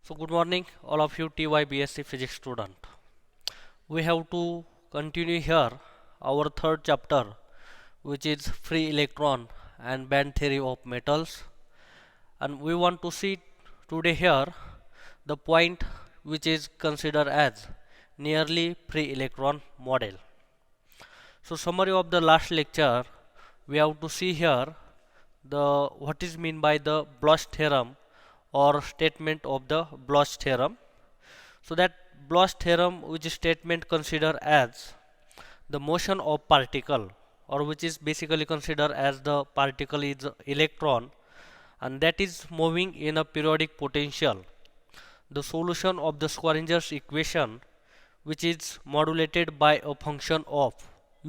So good morning all of you TY BSc Physics student. We have to continue here our third chapter, which is free electron and band theory of metals, and we want to see today here the point which is considered as nearly free electron model. So summary of the last lecture, we have to see here the what is mean by the Bloch theorem or statement of the Bloch theorem. So that Bloch theorem, which is statement considered as the motion of particle, or which is basically considered as the particle is electron and that is moving in a periodic potential. The solution of the Schrodinger's equation, which is modulated by a function of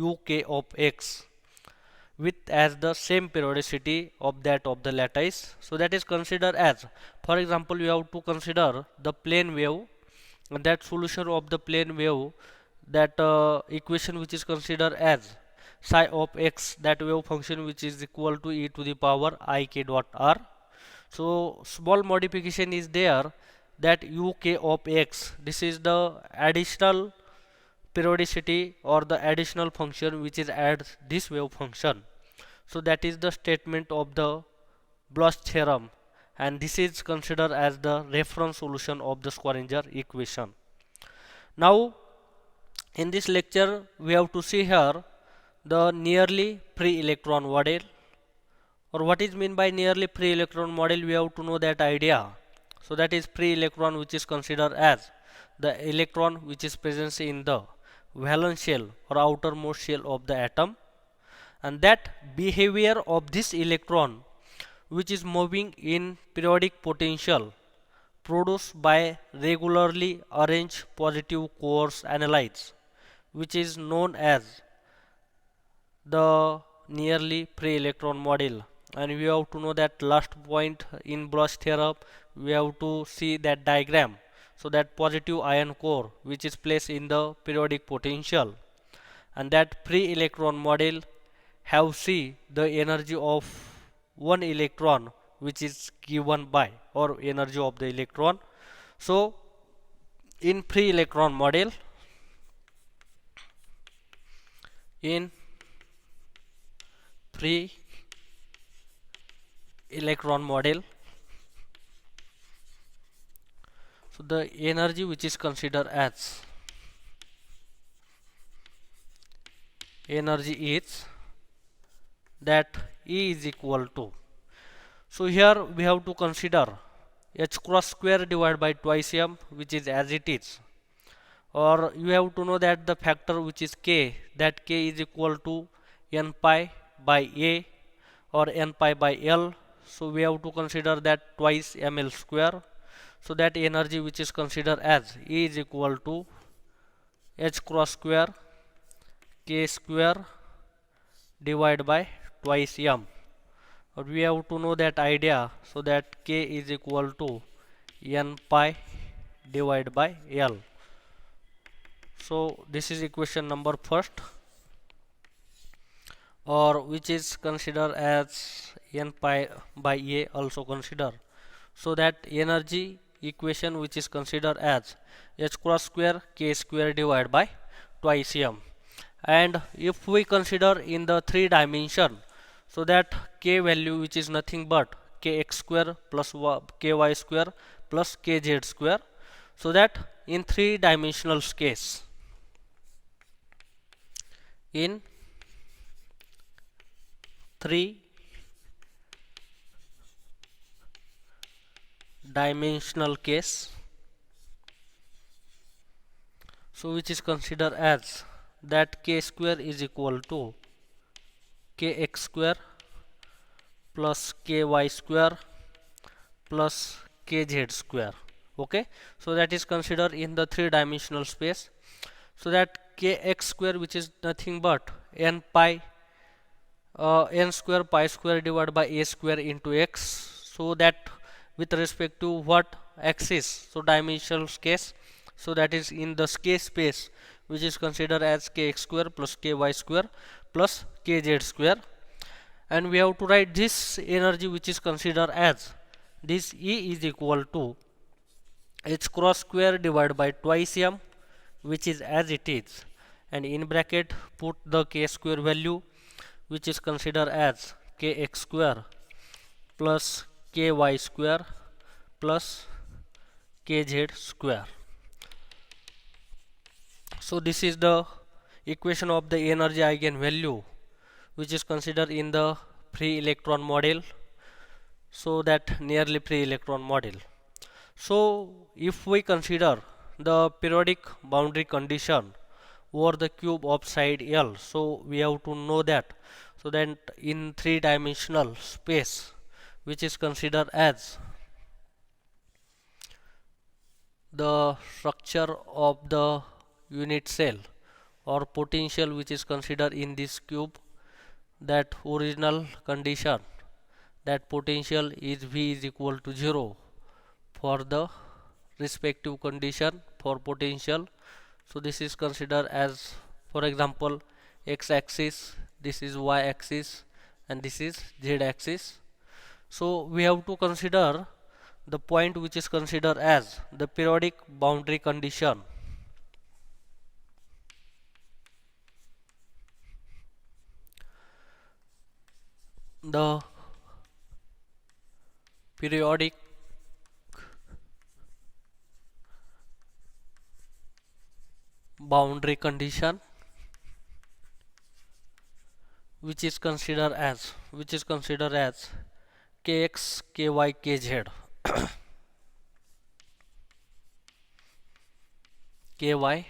uk of x with as the same periodicity of that of the lattice. So that is considered as, for example, you have to consider the plane wave, and that solution of the plane wave, that equation which is considered as psi of x, that wave function which is equal to e to the power I k dot r. So small modification is there, that uk of x, this is the additional periodicity or the additional function which is adds this wave function. So that is the statement of the Bloch theorem, and this is considered as the reference solution of the Schrodinger equation. Now in this lecture we have to see here the nearly free electron model, or what is mean by nearly free electron model. We have to know that idea. So that is free electron which is considered as the electron which is present in the valence shell or outermost shell of the atom, and that behavior of this electron which is moving in periodic potential produced by regularly arranged positive quartz analytes, which is known as the nearly free electron model. And we have to know that last point in Bloch theorem, we have to see that diagram. So that positive ion core which is placed in the periodic potential, and that free electron model have see the energy of one electron which is given by, or energy of the electron. So in free electron model, in free electron model, so the energy which is considered as energy is that E is equal to, so here we have to consider h cross square divided by twice m, which is as it is, or you have to know that the factor which is k, that k is equal to n pi by a or n pi by l. So we have to consider that twice ml square. So that energy which is considered as E is equal to h cross square k square divided by twice m. Or we have to know that idea. So that k is equal to n pi divided by l. So this is equation number first, or which is considered as n pi by a also consider. So that energy equation which is considered as h cross square k square divided by twice m. And if we consider in the 3 dimension, so that k value which is nothing but kx square plus ky square plus kz square. So that in 3 dimensional case, in 3 dimensional case, so which is considered as that k square is equal to kx square plus ky square plus kz square. Okay, so that is considered in the 3 dimensional space. So that kx square, which is nothing but n pi n square pi square divided by a square into x. So that with respect to what axis, so dimensional case, so that is in the k space, which is considered as kx square plus ky square plus kz square. And we have to write this energy which is considered as this E is equal to h cross square divided by twice m, which is as it is, and in bracket put the k square value, which is considered as kx square plus ky square plus kz square. So this is the equation of the energy eigenvalue which is considered in the free electron model, so that nearly free electron model. So if we consider the periodic boundary condition over the cube of side L, so we have to know that, so that in three-dimensional space, which is considered as the structure of the unit cell or potential which is considered in this cube, that original condition, that potential is V is equal to 0 for the respective condition for potential. So this is considered as, for example, x-axis, this is y-axis, and this is z-axis. So we have to consider the point which is considered as the periodic boundary condition. The periodic boundary condition which is considered as kx, ky, kz. ky,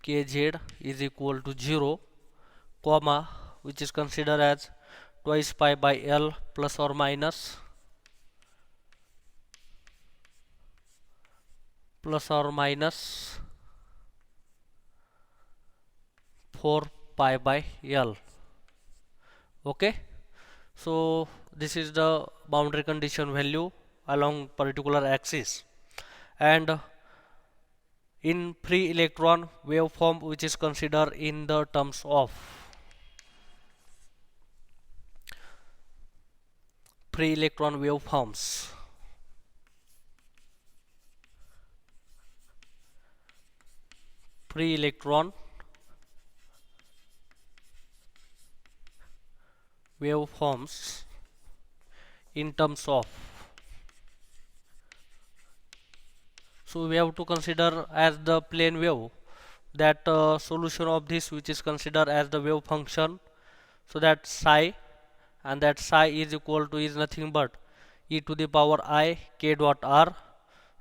kz is equal to 0, comma, which is considered as twice pi by L plus or minus 4 pi by L. Okay, so this is the boundary condition value along particular axis, and in free electron waveform which is considered in the terms of free electron waveforms. Free electron waveforms in terms of, so we have to consider as the plane wave, that solution of this which is considered as the wave function, so that psi, and that psi is equal to is nothing but e to the power I k dot r.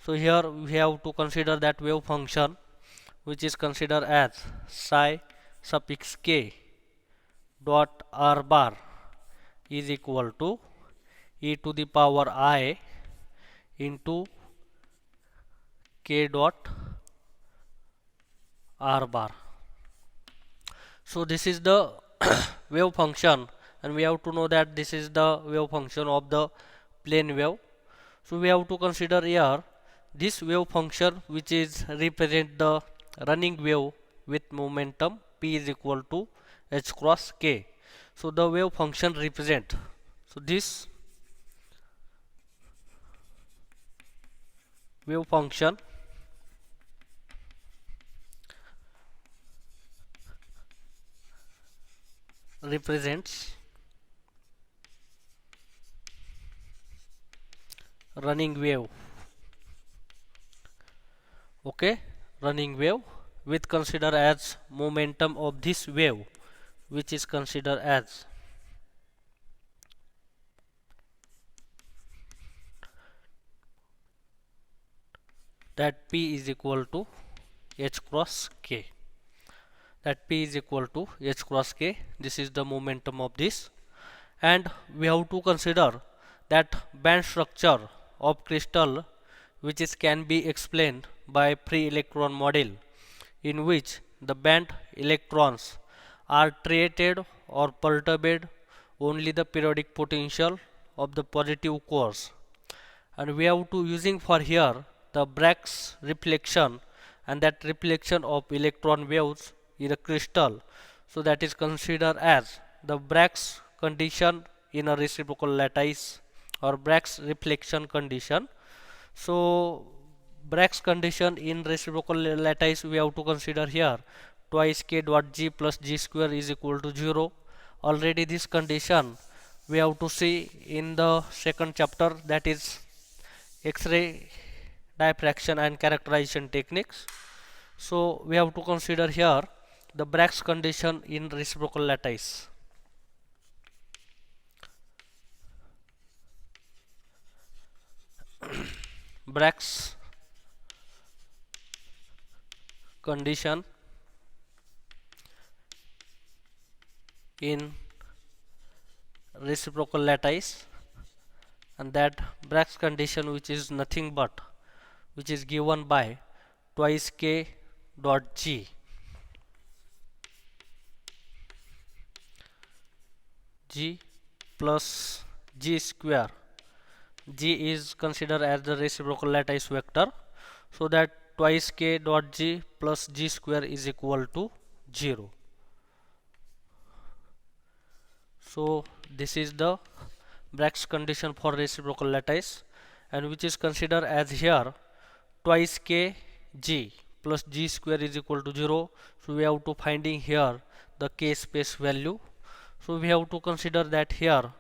So here we have to consider that wave function which is considered as psi suffix k dot r bar is equal to e to the power I into k dot r bar. So this is the wave function, and we have to know that this is the wave function of the plane wave. So we have to consider here this wave function which is represent the running wave with momentum p is equal to h cross k. So the wave function represent, so this wave function represents running wave. Okay, running wave with consider as momentum of this wave which is considered as that p is equal to h cross k, that p is equal to h cross k. This is the momentum of this, and we have to consider that band structure of crystal which is can be explained by free electron model, in which the band electrons are treated or perturbed only the periodic potential of the positive course, and we have to using for here the Bragg's reflection, and that reflection of electron waves in a crystal, so that is considered as the Bragg's condition in a reciprocal lattice or Bragg's reflection condition. So Bragg's condition in reciprocal lattice we have to consider here, twice k dot g plus g square is equal to 0. Already this condition we have to see in the second chapter, that is X-ray diffraction and characterization techniques. So we have to consider here the Bragg's condition in reciprocal lattice. Bragg's condition in reciprocal lattice, and that Bragg's condition which is nothing but which is given by twice k dot g plus g square. G is considered as the reciprocal lattice vector, so that twice k dot g plus g square is equal to 0. So this is the Bragg's condition for reciprocal lattice, and which is considered as here twice k g plus g square is equal to 0. So we have to finding here the k space value. So we have to consider that here.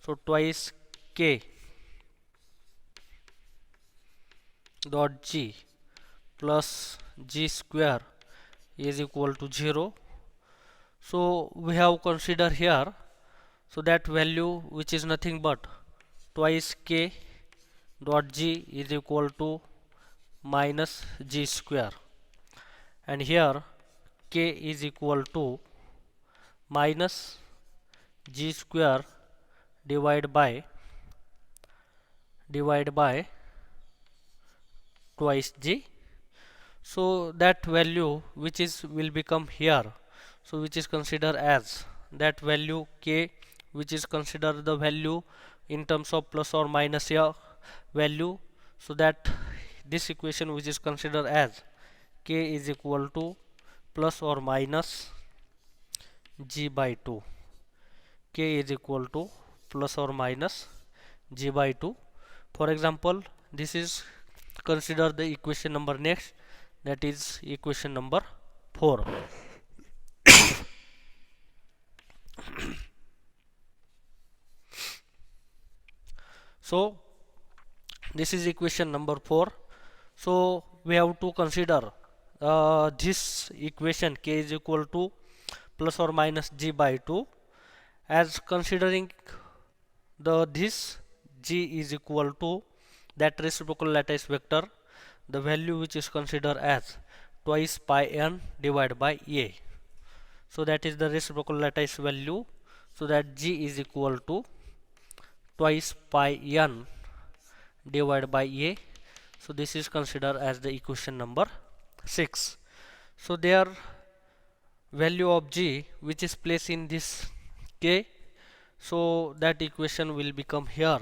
So twice k dot g plus g square is equal to 0. So we have considered here, so that value which is nothing but twice k dot g is equal to minus g square, and here k is equal to minus g square divided by twice g. So that value which is will become here, so which is considered as that value k, which is considered the value in terms of plus or minus a value, so that this equation which is considered as k is equal to plus or minus g by 2. K is equal to plus or minus g by 2. For example, this is consider the equation number next, that is equation number 4. So this is equation number 4. So we have to consider this equation k is equal to plus or minus g by 2 as considering this g is equal to that reciprocal lattice vector, the value which is considered as twice pi n divided by a. So that is the reciprocal lattice value, so that g is equal to twice pi n divided by a. So this is considered as the equation number 6. So there value of g which is placed in this k, so that equation will become here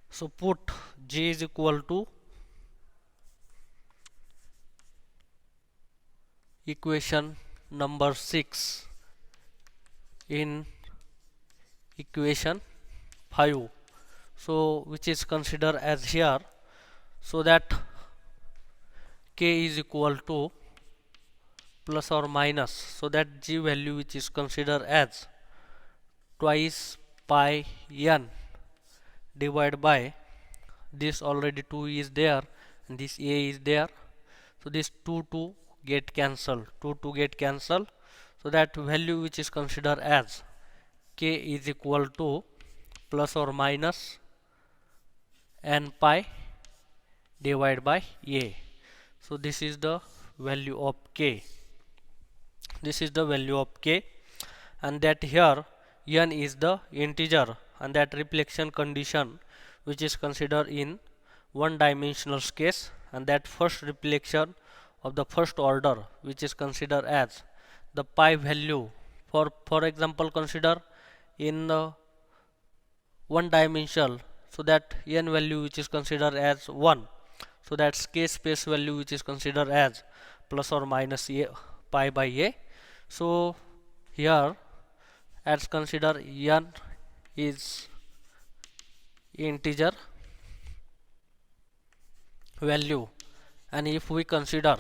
so put g is equal to equation number 6 in equation 5, so which is considered as here, so that k is equal to plus or minus, so that g value which is considered as twice pi n divided by this, already 2 is there and this a is there, so this 2 get cancelled, 2 get cancelled, so that value which is considered as k is equal to plus or minus n pi divided by a. So this is the value of k. This is the value of k, and that here n is the integer, and that reflection condition which is considered in one dimensional case, and that first reflection of the first order which is considered as the pi value. For example, consider in one dimensional, so that n value which is considered as 1, so that's k space value which is considered as plus or minus a pi by a. So here let's consider n is integer value, and if we consider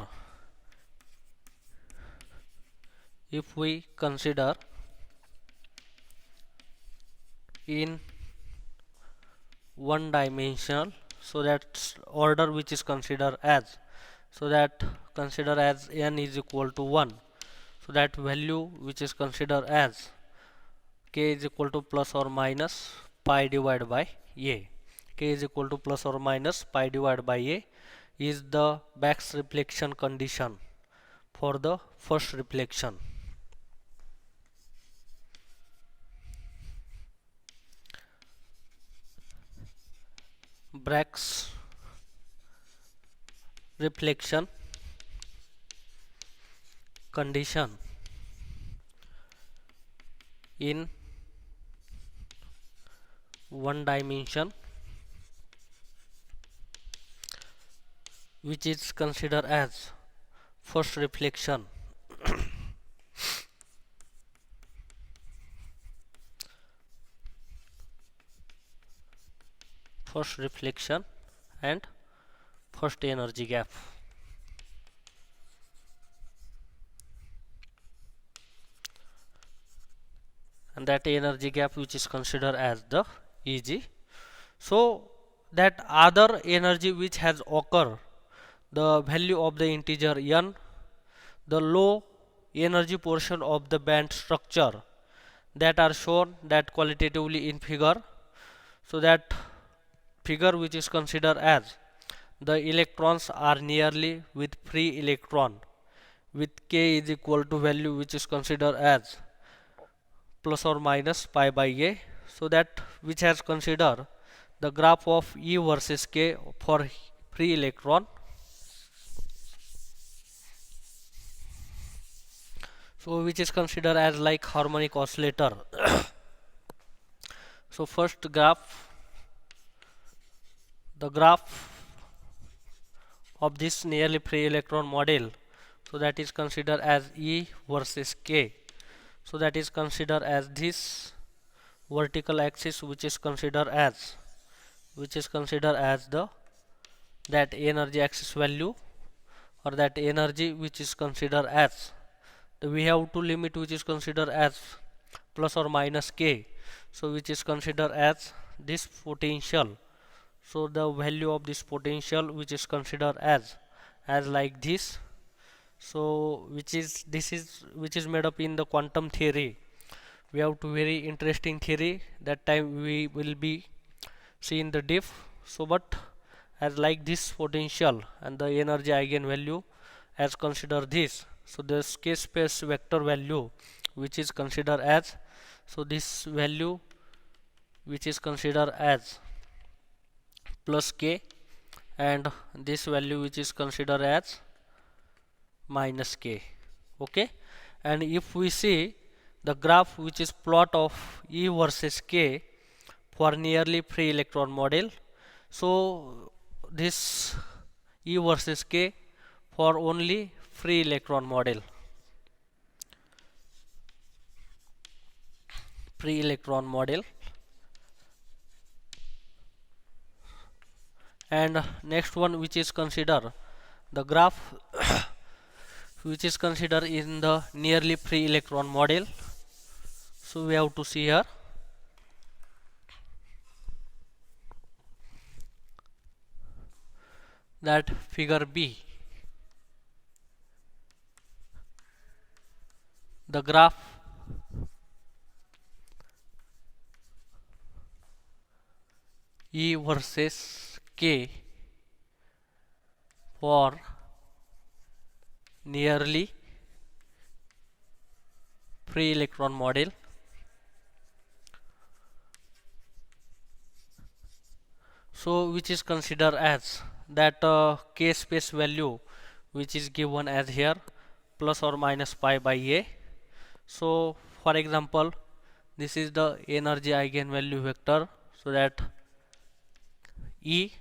in one dimensional, so that order which is considered as, so that consider as n is equal to 1, so that value which is considered as k is equal to plus or minus pi divided by a, k is equal to plus or minus pi divided by a is the Back's reflection condition for the first reflection. Bragg's reflection condition in one dimension, which is considered as first reflection. First reflection and first energy gap. And that energy gap which is considered as the Eg. So that other energy which has occurred, the value of the integer n, the low energy portion of the band structure, that are shown that qualitatively in figure. So that figure which is considered as the electrons are nearly with free electron with k is equal to value which is considered as plus or minus pi by a, so that which has considered the graph of E versus k for free electron. So which is considered as like harmonic oscillator. So first graph, the graph of this nearly free electron model, so that is considered as E versus k, so that is considered as this vertical axis which is considered as the that energy axis value, or that energy which is considered as we have to limit which is considered as plus or minus k, so which is considered as this potential. So the value of this potential which is considered as like this, so which is made up in the quantum theory. We have to very interesting theory, that time we will be seeing the diff. So but as like this potential and the energy eigenvalue as consider this, so the k space vector value which is considered as, so this value which is considered as plus k, and this value which is considered as minus k. Okay, and if we see the graph which is plot of E versus k for nearly free electron model, so this E versus k for only free electron model, and next one which is consider the graph which is considered in the nearly free electron model. So we have to see here that figure B, the graph E versus k for nearly free electron model. So which is considered as that k space value which is given as here plus or minus pi by a. So for example, this is the energy eigenvalue vector, so that E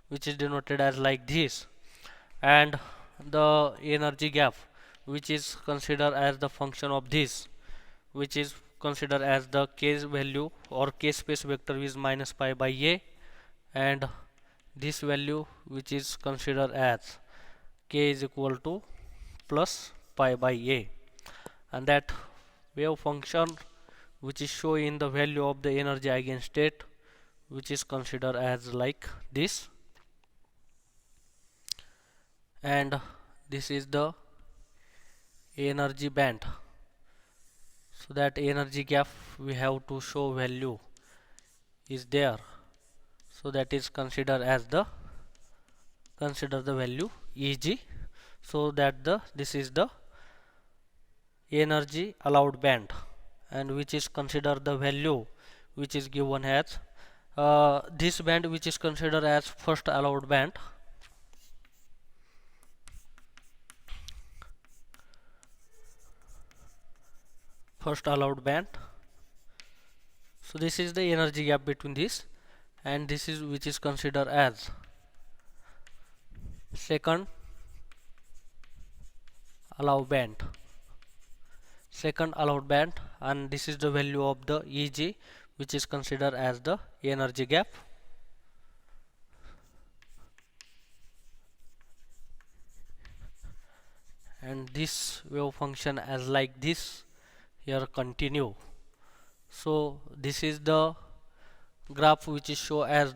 which is denoted as like this, and the energy gap which is considered as the function of this, which is considered as the k value or k space vector is minus pi by a, and this value which is considered as k is equal to plus pi by a, and that wave function which is showing the value of the energy eigenstate which is considered as like this, and this is the energy band. So that energy gap we have to show value is there, so that is considered as the value Eg, so that this is the energy allowed band, and which is considered the value which is given as this band which is considered as first allowed band. So this is the energy gap between this, and this is which is considered as second allowed band, and this is the value of the Eg which is considered as the energy gap. And this wave function as like this here continue. So this is the graph which is show as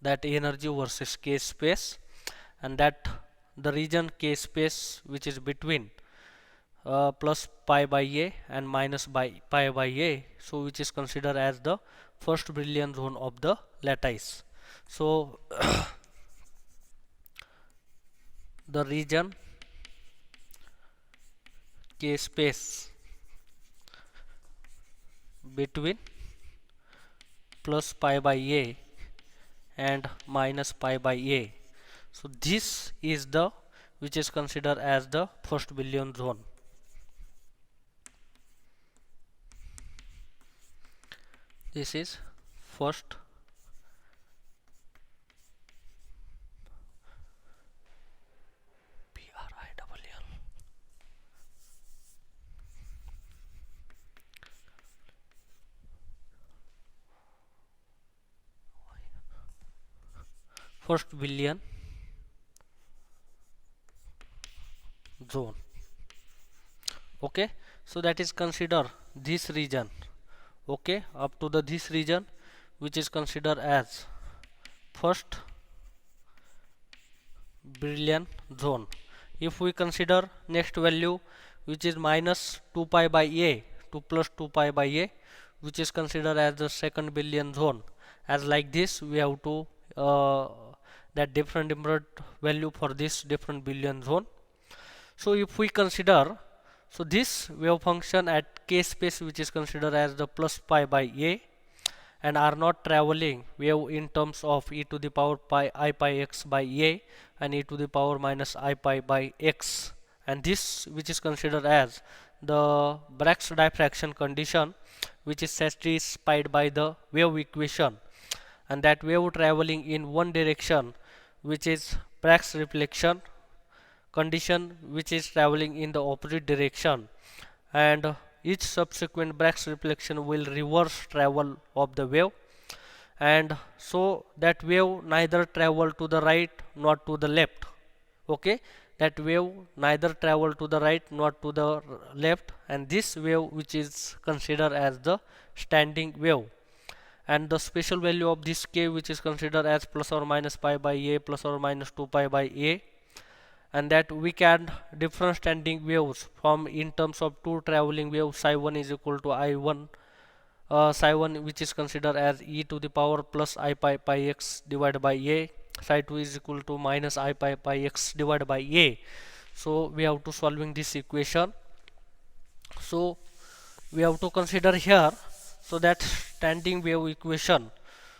that energy versus k space, and that the region k space which is between plus pi by a and minus pi by a, so which is considered as the first Brillouin zone of the lattice. So the region k space between plus pi by a and minus pi by a, so this is the which is considered as the first Brillouin zone. This is first Brillouin zone. Okay, so that is consider this region, okay, up to this region which is considered as first Brillouin zone. If we consider next value which is minus 2 pi by a to plus 2 pi by a, which is considered as the second Brillouin zone, as like this we have to that different value for this different Brillouin zone. So if we consider, so this wave function at k space which is considered as the plus pi by a, and are not traveling wave in terms of e to the power pi I pi x by a and e to the power minus I pi by x, and this which is considered as the Bragg's diffraction condition which is satisfied by the wave equation, and that wave traveling in one direction which is Bragg's reflection condition which is traveling in the opposite direction, and each subsequent Bragg's reflection will reverse travel of the wave, and so that wave neither travel to the right nor to the left. Okay, that wave neither travel to the right nor to the left, and this wave which is considered as the standing wave, and the special value of this k which is considered as plus or minus pi by a plus or minus 2 pi by a, and that we can different standing waves from in terms of two traveling waves. Psi 1 is equal to I1 psi 1 which is considered as e to the power plus I pi pi x divided by a, psi 2 is equal to minus I pi pi x divided by a. So we have to solving this equation, so we have to consider here, so that standing wave equation,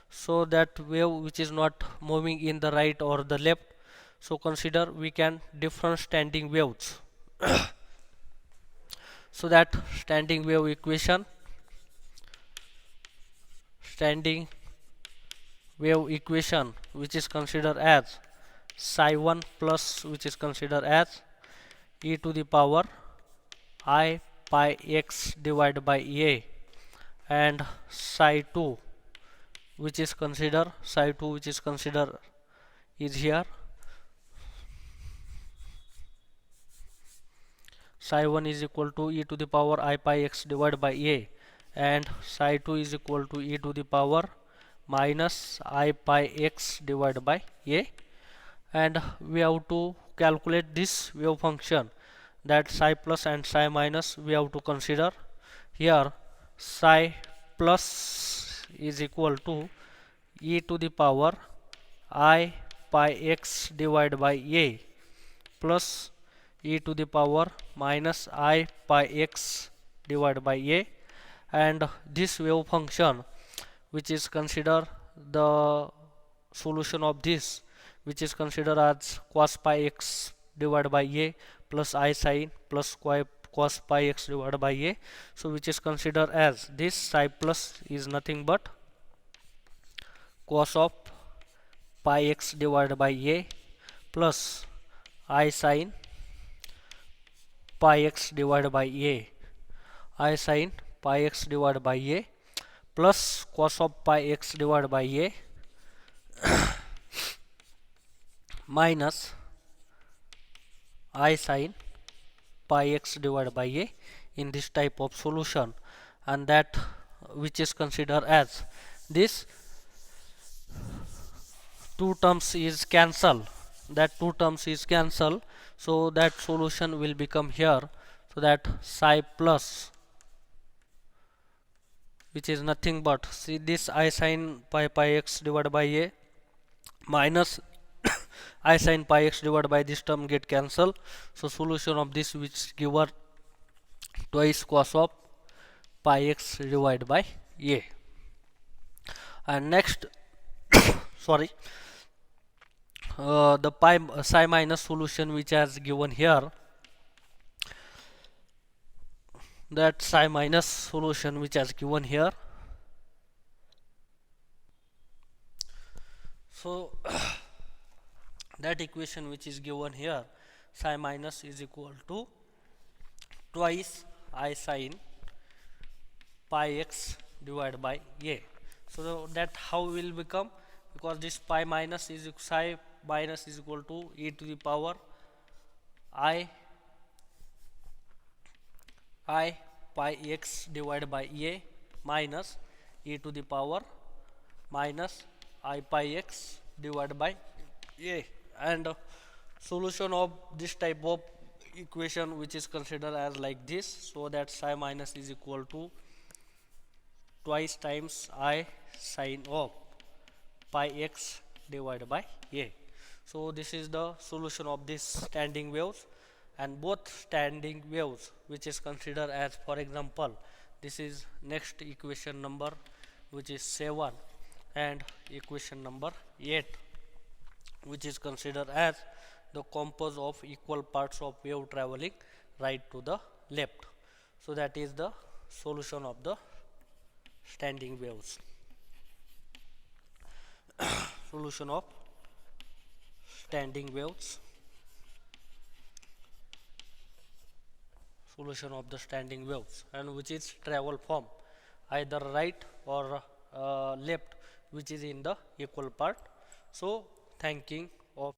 so that wave which is not moving in the right or the left, so consider we can different standing waves. So that standing wave equation, which is considered as psi 1 plus which is considered as e to the power I pi x divided by a, and psi 2 which is considered is here. Psi 1 is equal to e to the power I pi x divided by a, and psi 2 is equal to e to the power minus I pi x divided by a. And we have to calculate this wave function, that psi plus and psi minus we have to consider. Here psi plus is equal to e to the power I pi x divided by a plus e to the power minus I pi x divided by a, and this wave function which is considered the solution of this, which is considered as cos pi x divided by a plus I sin plus cos pi x divided by a. So which is considered as this psi plus is nothing but cos of pi x divided by a plus I sin pi x divided by a, I sin pi x divided by a plus cos of pi x divided by a minus I sin pi x divided by a in this type of solution, and that which is considered as this two terms is cancelled, so that solution will become here. So that psi plus, which is nothing but, see this I sin pi x divided by a minus I sin pi x divided by this term get cancelled, so solution of this which given twice cos of pi x divided by a. And next sorry, the psi minus solution which has given here, that psi minus solution which has given here. So that equation which is given here, psi minus is equal to twice I sin pi x divided by a. So that how will become, because this pi minus is psi minus is equal to e to the power I pi x divided by a minus e to the power minus I pi x divided by a, and solution of this type of equation which is considered as like this, so that psi minus is equal to twice times I sin of pi x divided by a. So this is the solution of this standing waves, and both standing waves which is considered as, for example, this is next equation number which is 7, and equation number 8 which is considered as the composed of equal parts of wave traveling right to the left. So that is the solution of the standing waves. Solution of standing waves. Solution of the standing waves, and which is travel from either right or left, which is in the equal part. So thanking